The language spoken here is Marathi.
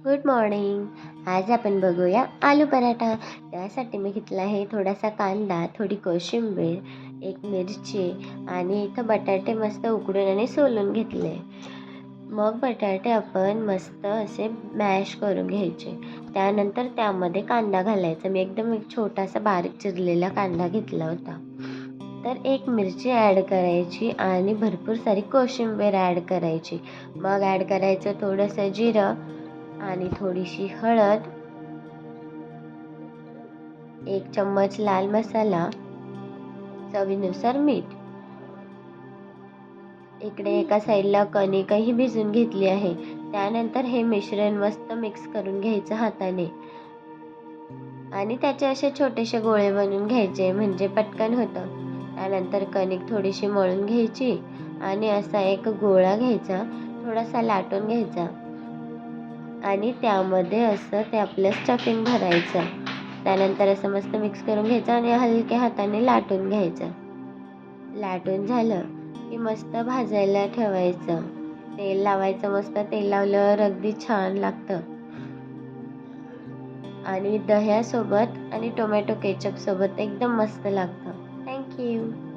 Good morning. आज आपण बघूया आलू पराठा. त्यासाठी मी घेतला आहे थोडासा कांदा, थोडी कोशिंबीर, एक मिरची आणि इथं बटाटे मस्त उकडून आणि सोलून घेतले. मग बटाटे आपण मस्त असे मॅश करून घ्यायचे. त्यानंतर त्यामध्ये कांदा घालायचा. मी एकदम एक छोटासा बारीक चिरलेला कांदा घेतला होता. तर एक मिरची ॲड करायची आणि भरपूर सारी कोशिंबीर ॲड करायची. मग ॲड करायचं थोडंसं जिरं आणि थोडीशी हळद, 1 चम्मच लाल मसाला, चवीनुसार मीठ. इकडे एका साईडला कणिकही भिजून घेतली आहे. त्यानंतर हे मिश्रण मस्त मिक्स करून घ्यायचं हाताने आणि त्याचे असे छोटेसे गोळे बनवून घ्यायचे म्हणजे पटकन होतं. त्यानंतर कणिक थोडीशी मळून घ्यायची आणि असा एक गोळा घ्यायचा, थोडासा लाटून घ्यायचा आणि त्यामध्ये असं ते आपलं स्टफिंग भरायचं. त्यानंतर असं मस्त मिक्स करून घ्यायचं आणि हलक्या हाताने लाटून घ्यायचं. लाटून झालं की मस्त भाजायला ठेवायचं. तेल लावायचं, मस्त तेल लावल्यावर अगदी छान लागतं आणि दह्यासोबत आणि टोमॅटो केचपसोबत एकदम मस्त लागतं. थँक्यू.